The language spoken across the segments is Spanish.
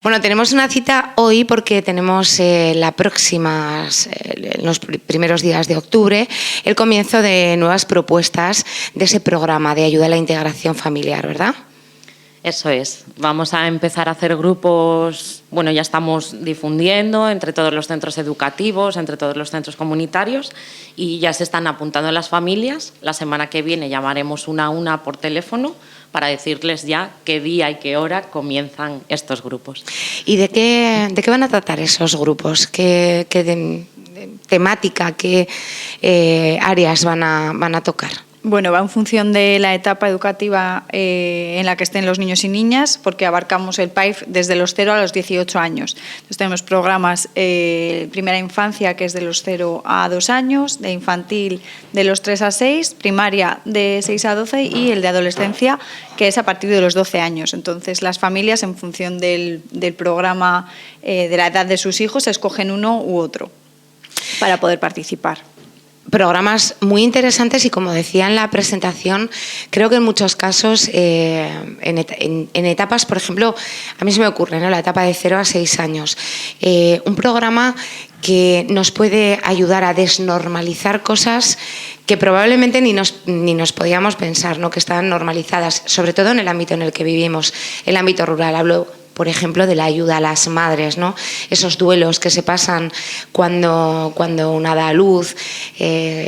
Bueno, tenemos una cita hoy porque tenemos la próxima, en los primeros días de octubre, el comienzo de nuevas propuestas de ese programa de ayuda a la integración familiar, ¿verdad? Eso es. Vamos a empezar a hacer grupos, bueno, ya estamos difundiendo entre todos los centros educativos, entre todos los centros comunitarios y ya se están apuntando las familias. La semana que viene llamaremos una a una por teléfono para decirles ya qué día y qué hora comienzan estos grupos. ¿Y de qué van a tratar esos grupos? ¿Qué temática, qué áreas van a tocar? Bueno, va en función de la etapa educativa en la que estén los niños y niñas, porque abarcamos el PAIF desde los 0 a los 18 años. Entonces tenemos programas primera infancia, que es de los 0 a 2 años, de infantil de los 3 a 6, primaria de 6 a 12 y el de adolescencia, que es a partir de los 12 años. Entonces las familias, en función del programa de la edad de sus hijos, escogen uno u otro para poder participar. Programas muy interesantes y, como decía en la presentación, creo que en muchos casos, en etapas, por ejemplo, a mí se me ocurre, ¿no?, la etapa de 0 a 6 años, un programa que nos puede ayudar a desnormalizar cosas que probablemente ni nos podíamos pensar, ¿no?, que están normalizadas, sobre todo en el ámbito en el que vivimos, el ámbito rural. Hablo, por ejemplo, de la ayuda a las madres, ¿no? Esos duelos que se pasan cuando una da a luz,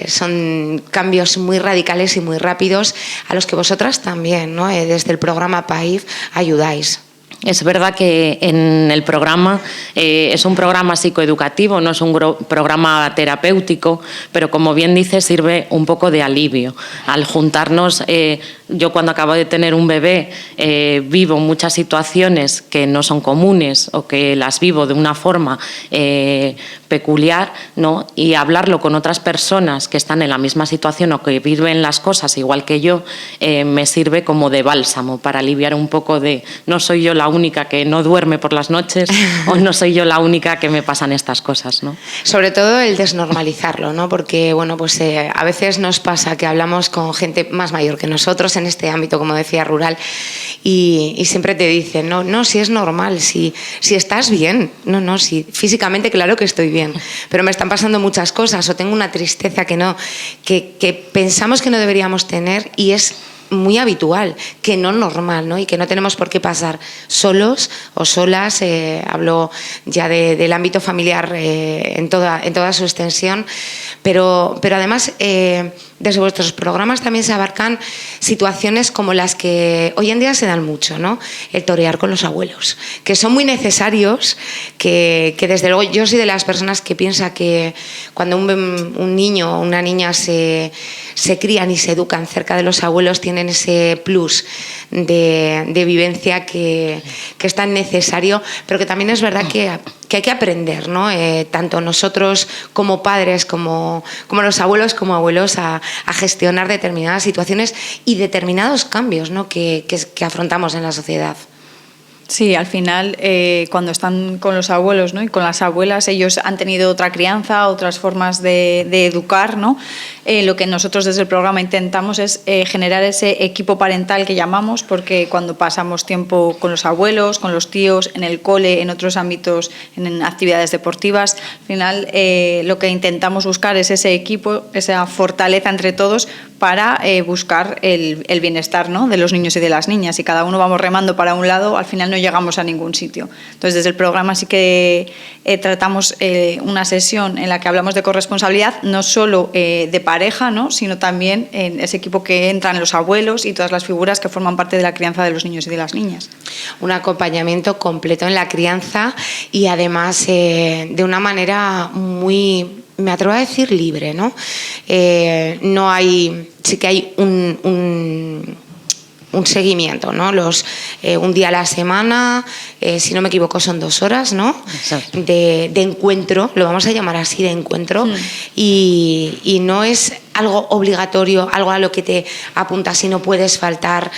son cambios muy radicales y muy rápidos a los que vosotras también, ¿no?, desde el programa PAIF ayudáis. Es verdad que en el programa es un programa psicoeducativo, no es un programa terapéutico, pero como bien dice, sirve un poco de alivio. Al juntarnos, yo cuando acabo de tener un bebé vivo muchas situaciones que no son comunes o que las vivo de una forma peculiar, ¿no? Y hablarlo con otras personas que están en la misma situación o que viven las cosas igual que yo, me sirve como de bálsamo para aliviar un poco de no soy yo la única que no duerme por las noches o no soy yo la única que me pasan estas cosas, ¿no? Sobre todo el desnormalizarlo, ¿no? Porque bueno, pues a veces nos pasa que hablamos con gente más mayor que nosotros en este ámbito, como decía, rural, y siempre te dicen, no, si es normal, si estás bien, no, si físicamente claro que estoy bien, pero me están pasando muchas cosas o tengo una tristeza que pensamos que no deberíamos tener y es muy habitual, que no normal, ¿no? Y que no tenemos por qué pasar solos o solas, hablo ya del ámbito familiar en toda su extensión, pero además desde vuestros programas también se abarcan situaciones como las que hoy en día se dan mucho, ¿no? El torear con los abuelos, que son muy necesarios, que desde luego yo soy de las personas que piensa que cuando un niño o una niña se crían y se educan cerca de los abuelos tienen ese plus de vivencia que es tan necesario, pero que también es verdad que hay que aprender, ¿no? Tanto nosotros como padres, como los abuelos como abuelos, a gestionar determinadas situaciones y determinados cambios, ¿no?, que afrontamos en la sociedad. Sí, al final, cuando están con los abuelos, ¿no?, y con las abuelas, ellos han tenido otra crianza, otras formas de educar, ¿no? Lo que nosotros desde el programa intentamos es generar ese equipo parental que llamamos, porque cuando pasamos tiempo con los abuelos, con los tíos, en el cole, en otros ámbitos, en actividades deportivas, al final lo que intentamos buscar es ese equipo, esa fortaleza entre todos para buscar el bienestar, ¿no?, de los niños y de las niñas. Si cada uno vamos remando para un lado, al final no llegamos a ningún sitio. Entonces, desde el programa sí que tratamos una sesión en la que hablamos de corresponsabilidad, no solo de pareja, ¿no?, sino también en ese equipo que entran los abuelos y todas las figuras que forman parte de la crianza de los niños y de las niñas. Un acompañamiento completo en la crianza y además de una manera muy, me atrevo a decir, libre, ¿no? No hay, sí que hay un seguimiento, ¿no? Un día a la semana, si no me equivoco son 2 horas, ¿no? De encuentro, lo vamos a llamar así, de encuentro, y no es algo obligatorio, algo a lo que te apuntas y no puedes faltar.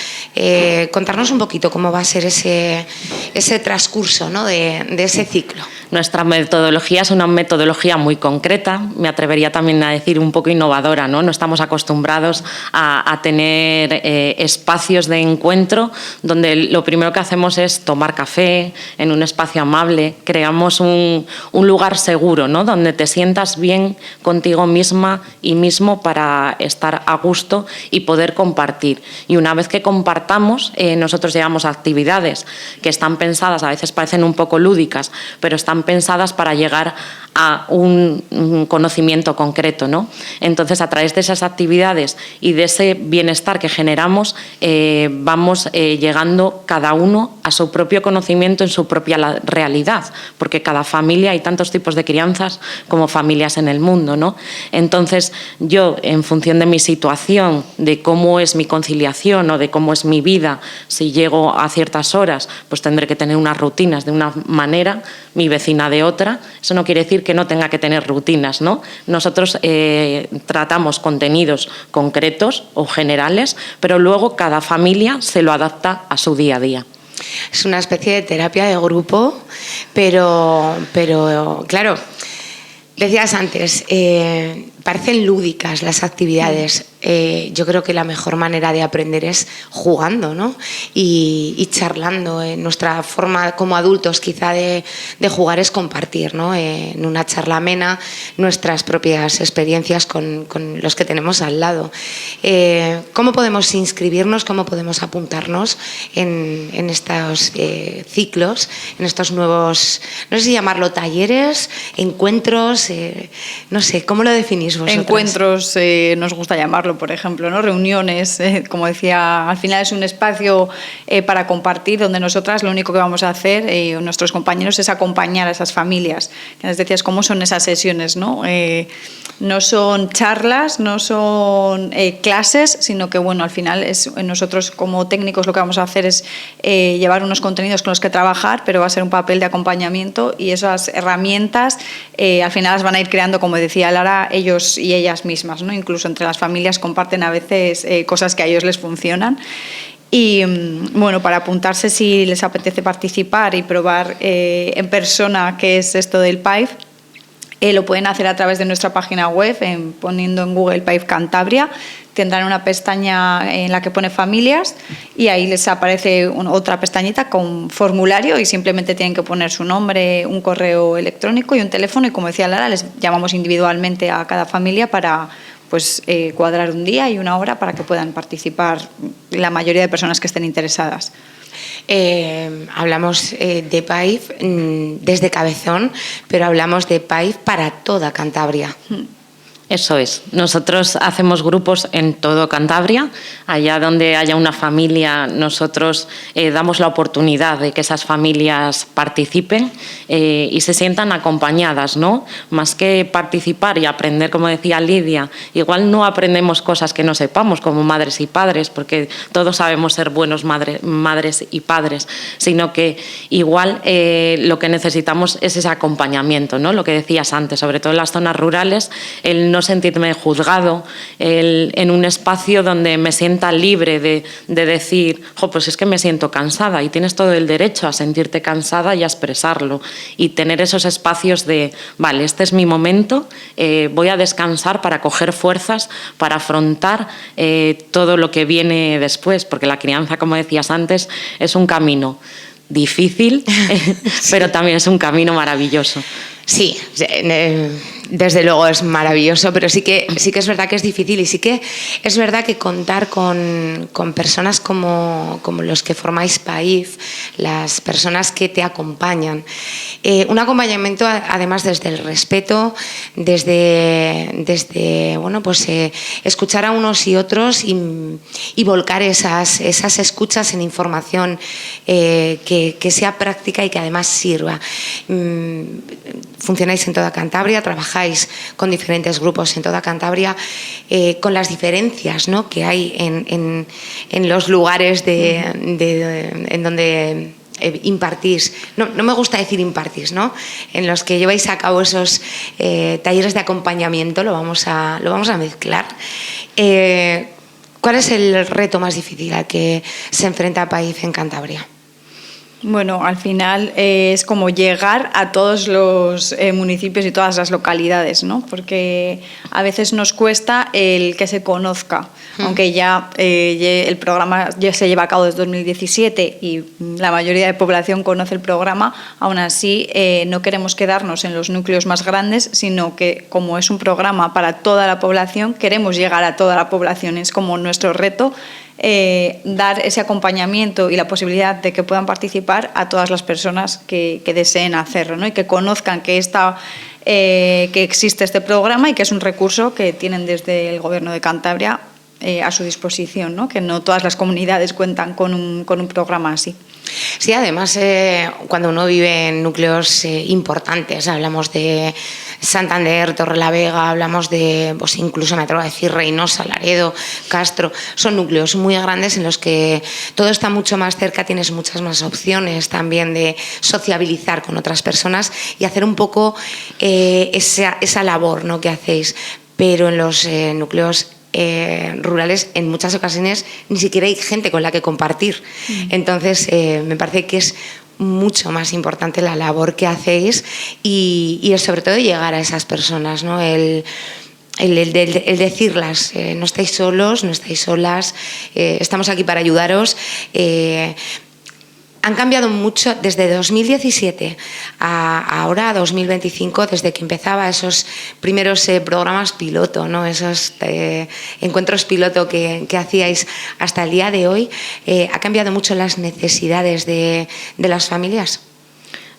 Contarnos un poquito cómo va a ser ese transcurso, ¿no?, de ese ciclo. Nuestra metodología es una metodología muy concreta, me atrevería también a decir un poco innovadora, ¿no? No estamos acostumbrados a tener espacios de encuentro donde lo primero que hacemos es tomar café en un espacio amable, creamos un lugar seguro, ¿no? Donde te sientas bien contigo misma y mismo para estar a gusto y poder compartir. Y una vez que compartamos, nosotros llevamos actividades que están pensadas, a veces parecen un poco lúdicas, pero están pensadas para llegar a un conocimiento concreto, ¿no? Entonces, a través de esas actividades y de ese bienestar que generamos, vamos llegando cada uno a su propio conocimiento en su propia realidad, porque cada familia, hay tantos tipos de crianzas como familias en el mundo, ¿no? Entonces, yo, en función de mi situación, de cómo es mi conciliación o de cómo es mi vida, si llego a ciertas horas, pues tendré que tener unas rutinas de una manera, mi vecina de otra. Eso no quiere decir que no tenga que tener rutinas, ¿no? Nosotros tratamos contenidos concretos o generales, pero luego cada familia se lo adapta a su día a día. Es una especie de terapia de grupo, pero claro, decías antes, parecen lúdicas las actividades. Yo creo que la mejor manera de aprender es jugando, ¿no? Y charlando. Nuestra forma como adultos quizá de jugar es compartir, ¿no? En una charla amena nuestras propias experiencias con los que tenemos al lado. ¿Cómo podemos inscribirnos, cómo podemos apuntarnos en estos ciclos, en estos nuevos, no sé si llamarlo talleres, encuentros, no sé, ¿cómo lo definís vosotros? Encuentros, nos gusta llamarlo, por ejemplo, ¿no? Reuniones, como decía, al final es un espacio para compartir, donde nosotras lo único que vamos a hacer, nuestros compañeros, es acompañar a esas familias. Que les decías, ¿cómo son esas sesiones, no? No son charlas, no son clases, sino que, bueno, al final nosotros como técnicos lo que vamos a hacer es llevar unos contenidos con los que trabajar, pero va a ser un papel de acompañamiento, y esas herramientas al final las van a ir creando, como decía Lara, ellos y ellas mismas, ¿no? Incluso entre las familias comparten a veces cosas que a ellos les funcionan. Y bueno, para apuntarse, si les apetece participar y probar en persona qué es esto del PAIF, lo pueden hacer a través de nuestra página web, poniendo en Google PAIF Cantabria. Tendrán una pestaña en la que pone familias, y ahí les aparece otra pestañita con formulario, y simplemente tienen que poner su nombre, un correo electrónico y un teléfono, y como decía Lara, les llamamos individualmente a cada familia para cuadrar un día y una hora para que puedan participar la mayoría de personas que estén interesadas. Hablamos de PAIF desde Cabezón, pero hablamos de PAIF para toda Cantabria. Eso es. Nosotros hacemos grupos en todo Cantabria. Allá donde haya una familia, nosotros damos la oportunidad de que esas familias participen y se sientan acompañadas, ¿no? Más que participar y aprender, como decía Lidia, igual no aprendemos cosas que no sepamos como madres y padres, porque todos sabemos ser buenos madres y padres, sino que igual lo que necesitamos es ese acompañamiento, ¿no? Lo que decías antes, sobre todo en las zonas rurales, el no sentirme juzgado, en un espacio donde me sienta libre de decir, pues es que me siento cansada, y tienes todo el derecho a sentirte cansada y a expresarlo, y tener esos espacios de, vale, este es mi momento, voy a descansar para coger fuerzas, para afrontar todo lo que viene después, porque la crianza, como decías antes, es un camino difícil, pero también es un camino maravilloso. Sí, desde luego es maravilloso, pero sí que es verdad que es difícil, y sí que es verdad que contar con personas como los que formáis PAIF, las personas que te acompañan, un acompañamiento además desde el respeto, desde bueno, pues escuchar a unos y otros y volcar esas escuchas en información que sea práctica y que además sirva. Funcionáis en toda Cantabria, trabajáis con diferentes grupos en toda Cantabria, con las diferencias, ¿no?, que hay en los lugares en donde impartís, no me gusta decir impartís, ¿no?, en los que lleváis a cabo esos talleres de acompañamiento, lo vamos a mezclar. ¿Cuál es el reto más difícil al que se enfrenta PAIF en Cantabria? Bueno, al final es como llegar a todos los municipios y todas las localidades, ¿no? Porque a veces nos cuesta el que se conozca, aunque ya el programa ya se lleva a cabo desde 2017 y la mayoría de población conoce el programa, aún así no queremos quedarnos en los núcleos más grandes, sino que como es un programa para toda la población, queremos llegar a toda la población, es como nuestro reto. Dar ese acompañamiento y la posibilidad de que puedan participar a todas las personas que deseen hacerlo, ¿no? Y que conozcan que existe este programa y que es un recurso que tienen desde el Gobierno de Cantabria a su disposición, ¿no? Que no todas las comunidades cuentan con un programa así. Sí, además, cuando uno vive en núcleos importantes, hablamos de Santander, Torrelavega, hablamos de, pues incluso me atrevo a decir Reynosa, Laredo, Castro, son núcleos muy grandes en los que todo está mucho más cerca, tienes muchas más opciones también de sociabilizar con otras personas y hacer un poco esa labor, ¿no?, que hacéis, pero en los núcleos rurales en muchas ocasiones ni siquiera hay gente con la que compartir. Entonces me parece que es mucho más importante la labor que hacéis y sobre todo llegar a esas personas, ¿no? El decirlas, no estáis solos, no estáis solas, estamos aquí para ayudaros. Han cambiado mucho desde 2017 a ahora, a 2025, desde que empezaba esos primeros programas piloto, ¿no? Esos encuentros piloto que hacíais hasta el día de hoy. ¿Ha cambiado mucho las necesidades de las familias?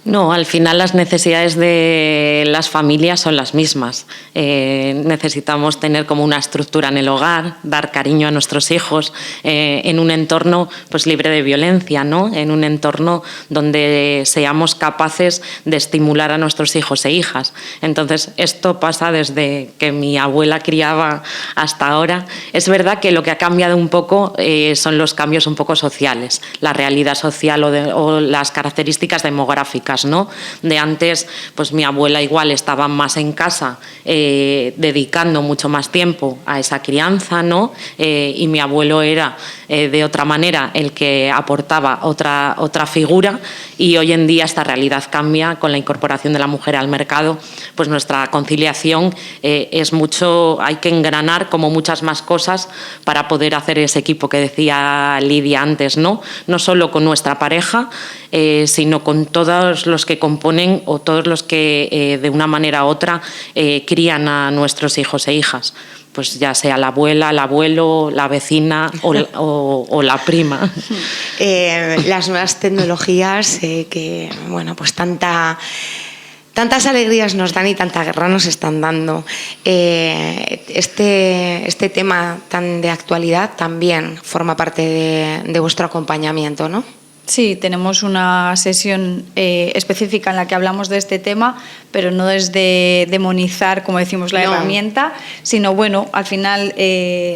No, al final las necesidades de las familias son las mismas. Necesitamos tener como una estructura en el hogar, dar cariño a nuestros hijos en un entorno pues libre de violencia, ¿no? En un entorno donde seamos capaces de estimular a nuestros hijos e hijas. Entonces, esto pasa desde que mi abuela criaba hasta ahora. Es verdad que lo que ha cambiado un poco son los cambios un poco sociales, la realidad social o las características demográficas, ¿no? De antes, pues mi abuela igual estaba más en casa, dedicando mucho más tiempo a esa crianza, ¿no? Y mi abuelo era de otra manera el que aportaba otra figura, y hoy en día esta realidad cambia con la incorporación de la mujer al mercado. Pues nuestra conciliación es mucho, hay que engranar como muchas más cosas para poder hacer ese equipo que decía Lidia antes, ¿no? No solo con nuestra pareja, sino con todos los que componen o todos los que de una manera u otra crían a nuestros hijos e hijas. Pues ya sea la abuela, el abuelo, la vecina o la prima. Las nuevas tecnologías que, bueno, pues tantas alegrías nos dan y tanta guerra nos están dando. Este tema tan de actualidad también forma parte de vuestro acompañamiento, ¿no? Sí, tenemos una sesión específica en la que hablamos de este tema, pero no desde demonizar, como decimos, la herramienta, sino, bueno, al final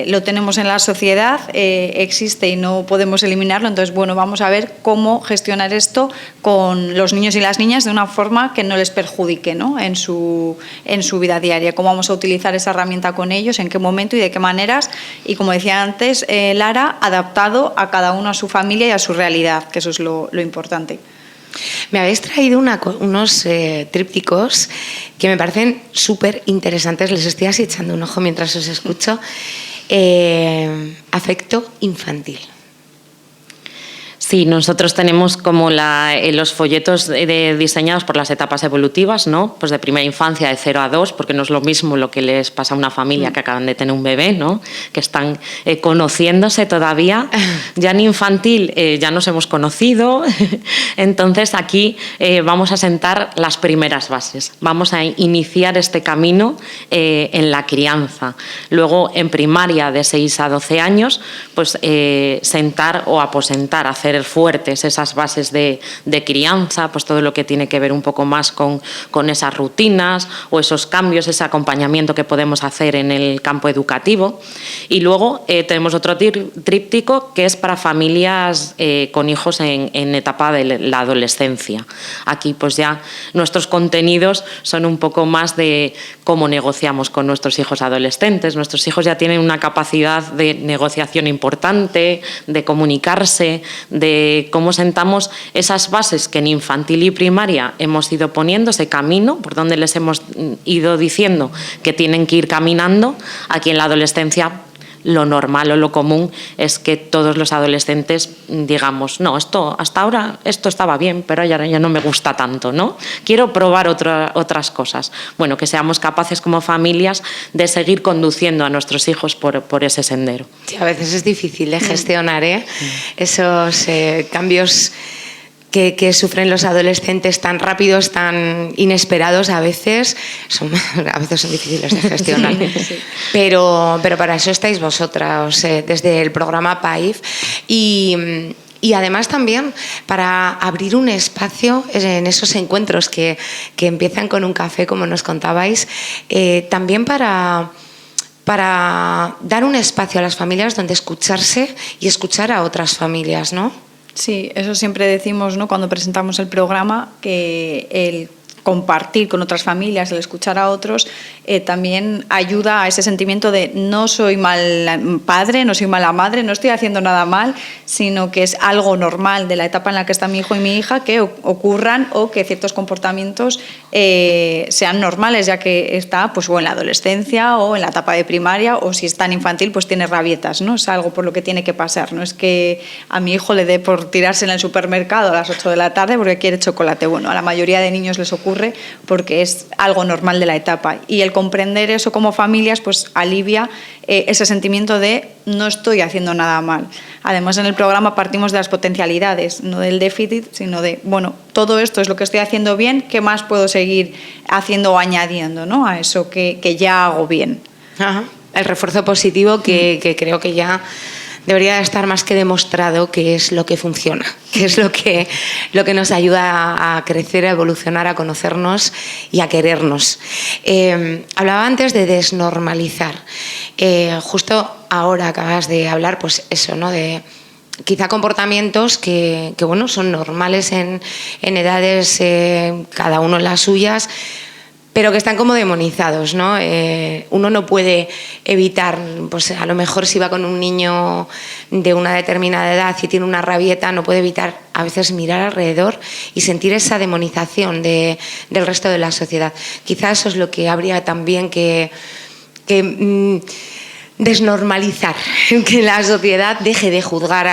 lo tenemos en la sociedad, existe y no podemos eliminarlo, entonces, bueno, vamos a ver cómo gestionar esto con los niños y las niñas de una forma que no les perjudique, ¿no? en su vida diaria, cómo vamos a utilizar esa herramienta con ellos, en qué momento y de qué maneras, y como decía antes Lara, adaptado a cada uno a su familia y a su realidad, que eso es lo importante. Me habéis traído unos trípticos que me parecen súper interesantes, les estoy así echando un ojo mientras os escucho. Afecto infantil. Sí, nosotros tenemos como los folletos diseñados por las etapas evolutivas, ¿no? Pues de primera infancia, de 0 a 2, porque no es lo mismo lo que les pasa a una familia que acaban de tener un bebé, ¿no? Que están conociéndose todavía. Ya en infantil ya nos hemos conocido, entonces aquí vamos a sentar las primeras bases. Vamos a iniciar este camino en la crianza. Luego, en primaria, de 6 a 12 años, pues sentar o aposentar, hacer fuertes esas bases de crianza, pues todo lo que tiene que ver un poco más con esas rutinas o esos cambios, ese acompañamiento que podemos hacer en el campo educativo. Y luego tenemos otro tríptico que es para familias con hijos en etapa de la adolescencia. Aquí pues ya nuestros contenidos son un poco más de cómo negociamos con nuestros hijos adolescentes. Nuestros hijos ya tienen una capacidad de negociación importante, de comunicarse, de de cómo sentamos esas bases que en infantil y primaria hemos ido poniendo, ese camino por donde les hemos ido diciendo que tienen que ir caminando. Aquí en la adolescencia lo normal o lo común es que todos los adolescentes digamos, no, esto hasta ahora esto estaba bien, pero ya no me gusta tanto, ¿no? Quiero probar otras cosas. Bueno, que seamos capaces como familias de seguir conduciendo a nuestros hijos por ese sendero. Sí, a veces es difícil de gestionar, esos cambios que sufren los adolescentes tan rápidos, tan inesperados, a veces son difíciles de gestionar. Sí. Pero para eso estáis vosotras desde el programa PAIF y además también para abrir un espacio en esos encuentros que empiezan con un café, como nos contabais, también para dar un espacio a las familias donde escucharse y escuchar a otras familias, ¿no? Sí, eso siempre decimos, ¿no?, cuando presentamos el programa, que el compartir con otras familias, el escuchar a otros, también ayuda a ese sentimiento de no soy mal padre, no soy mala madre, no estoy haciendo nada mal, sino que es algo normal de la etapa en la que está mi hijo y mi hija que ocurran o que ciertos comportamientos sean normales, ya que está pues o en la adolescencia o en la etapa de primaria, o si está en infantil pues tiene rabietas, ¿no? Es algo por lo que tiene que pasar, no es que a mi hijo le dé por tirarse en el supermercado a las 8 de la tarde porque quiere chocolate. Bueno, a la mayoría de niños les ocurre porque es algo normal de la etapa, y el comprender eso como familias pues alivia ese sentimiento de no estoy haciendo nada mal. Además, en el programa partimos de las potencialidades, no del déficit, sino de, bueno, todo esto es lo que estoy haciendo bien, ¿qué más puedo seguir haciendo o añadiendo, ¿no?, a eso que ya hago bien? Ajá. El refuerzo positivo que creo que ya debería estar más que demostrado que es lo que funciona, que es lo que nos ayuda a crecer, a evolucionar, a conocernos y a querernos. Hablaba antes de desnormalizar. Justo ahora acabas de hablar, pues eso, ¿no?, de quizá comportamientos que bueno, son normales en edades, cada uno las suyas, pero que están como demonizados, ¿no? Uno no puede evitar, pues a lo mejor si va con un niño de una determinada edad y tiene una rabieta, no puede evitar a veces mirar alrededor y sentir esa demonización del resto de la sociedad. Quizá eso es lo que habría también que desnormalizar, que la sociedad deje de juzgar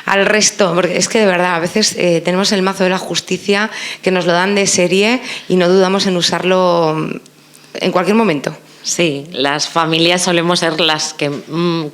al resto, porque es que de verdad a veces tenemos el mazo de la justicia que nos lo dan de serie y no dudamos en usarlo en cualquier momento. Sí, las familias solemos ser las que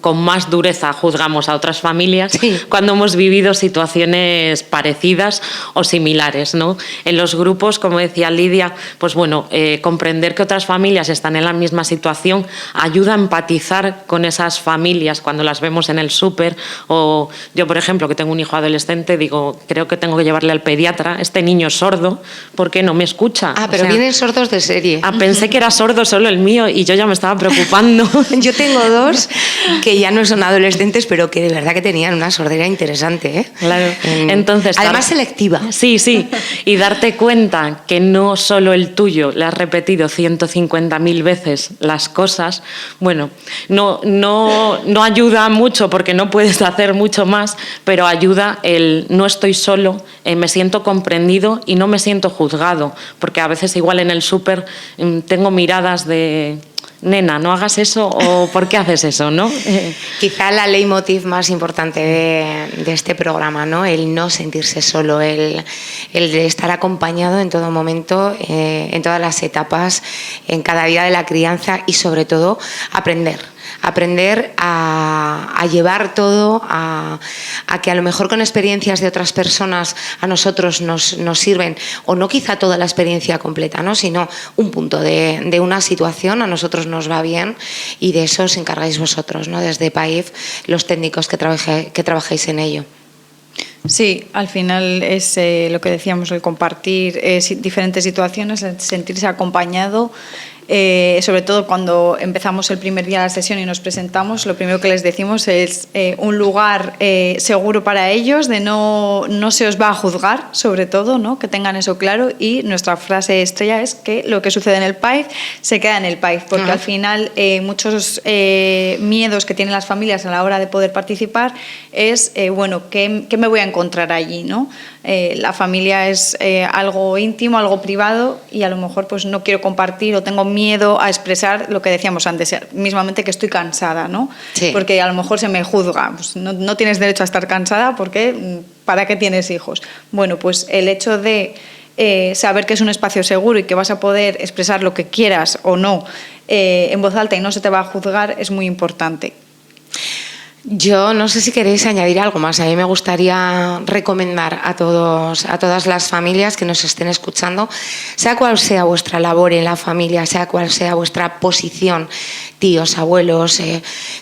con más dureza juzgamos a otras familias, sí, cuando hemos vivido situaciones parecidas o similares, ¿no? En los grupos, como decía Lidia, pues bueno, comprender que otras familias están en la misma situación ayuda a empatizar con esas familias cuando las vemos en el súper. O yo, por ejemplo, que tengo un hijo adolescente, digo, creo que tengo que llevarle al pediatra, este niño es sordo, ¿por qué no me escucha? Ah, pero vienen sordos de serie. Pensé que era sordo solo el mío y yo ya me estaba preocupando. Yo tengo dos que ya no son adolescentes, pero que de verdad que tenían una sordera interesante, ¿eh? Claro. Entonces, además selectiva. Sí, sí. Y darte cuenta que no solo el tuyo le has repetido 150.000 veces las cosas, bueno, no ayuda mucho porque no puedes hacer mucho más, pero ayuda el no estoy solo, me siento comprendido y no me siento juzgado, porque a veces igual en el súper tengo miradas de nena, no hagas eso, o ¿por qué haces eso?, ¿no? Quizá la leitmotiv más importante de este programa, ¿no? El no sentirse solo, el de estar acompañado en todo momento, en todas las etapas, en cada día de la crianza, y sobre todo aprender a llevar todo, a que a lo mejor con experiencias de otras personas a nosotros nos sirven, o no quizá toda la experiencia completa, ¿no?, sino un punto de una situación, a nosotros nos va bien, y de eso os encargáis vosotros, ¿no?, desde PAIF, los técnicos que trabajáis en ello. Sí, al final es lo que decíamos, el compartir diferentes situaciones, el sentirse acompañado, sobre todo cuando empezamos el primer día de la sesión y nos presentamos, lo primero que les decimos es un lugar seguro para ellos, de no se os va a juzgar, sobre todo, ¿no? Que tengan eso claro, y nuestra frase estrella es que lo que sucede en el PAIF se queda en el PAIF, porque al final muchos miedos que tienen las familias a la hora de poder participar es, ¿qué me voy a encontrar allí, ¿no? La familia es algo íntimo, algo privado, y a lo mejor pues no quiero compartir o tengo miedo a expresar lo que decíamos antes, mismamente que estoy cansada, ¿no? Sí. Porque a lo mejor se me juzga, pues no tienes derecho a estar cansada porque ¿para qué tienes hijos? Bueno, pues el hecho de saber que es un espacio seguro y que vas a poder expresar lo que quieras o no en voz alta y no se te va a juzgar es muy importante. Yo no sé si queréis añadir algo más. A mí me gustaría recomendar a todas las familias que nos estén escuchando, sea cual sea vuestra labor en la familia, sea cual sea vuestra posición, tíos, abuelos,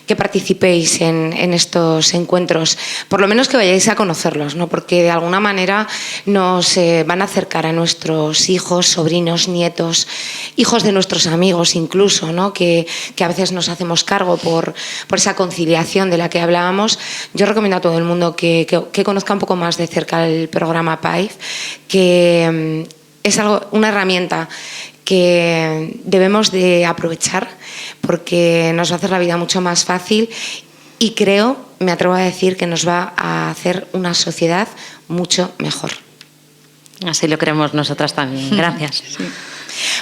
que participéis en estos encuentros, por lo menos que vayáis a conocerlos, ¿no? Porque de alguna manera nos van a acercar a nuestros hijos, sobrinos, nietos, hijos de nuestros amigos incluso, ¿no? Que a veces nos hacemos cargo por esa conciliación de la que hablábamos. Yo recomiendo a todo el mundo que conozca un poco más de cerca el programa PAIF, que es una herramienta que debemos de aprovechar porque nos va a hacer la vida mucho más fácil y me atrevo a decir que nos va a hacer una sociedad mucho mejor. Así lo creemos nosotras también. Gracias. Sí.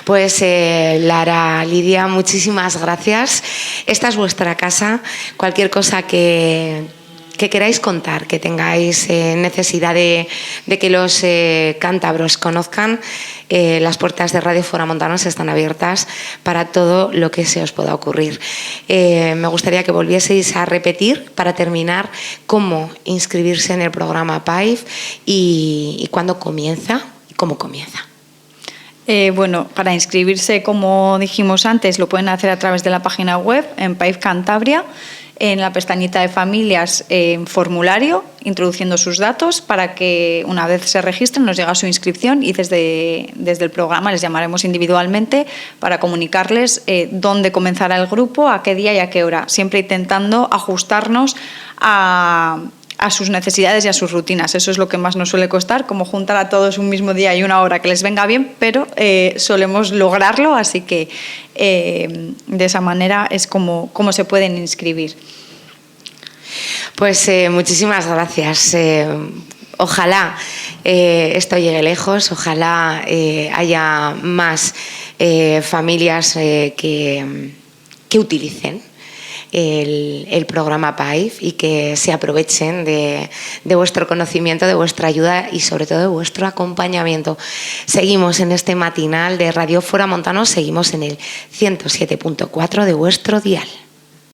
Pues Lara, Lidia, muchísimas gracias. Esta es vuestra casa. Cualquier cosa que queráis contar, que tengáis necesidad de que los cántabros conozcan, las puertas de Radio Fora Montanos están abiertas para todo lo que se os pueda ocurrir. Me gustaría que volvieseis a repetir, para terminar, cómo inscribirse en el programa PAIF y cuándo comienza y cómo comienza. Para inscribirse, como dijimos antes, lo pueden hacer a través de la página web en PAIF Cantabria, en la pestañita de familias, en formulario, introduciendo sus datos para que una vez se registren nos llega su inscripción y desde el programa les llamaremos individualmente para comunicarles dónde comenzará el grupo, a qué día y a qué hora, siempre intentando ajustarnos a sus necesidades y a sus rutinas. Eso es lo que más nos suele costar, como juntar a todos un mismo día y una hora que les venga bien, pero solemos lograrlo, así que de esa manera es como se pueden inscribir. Pues muchísimas gracias. Ojalá esto llegue lejos, ojalá haya más familias que utilicen el programa PAIF y que se aprovechen de vuestro conocimiento, de vuestra ayuda y sobre todo de vuestro acompañamiento. Seguimos en este matinal de Radio Fora Montanos, seguimos en el 107.4 de vuestro dial.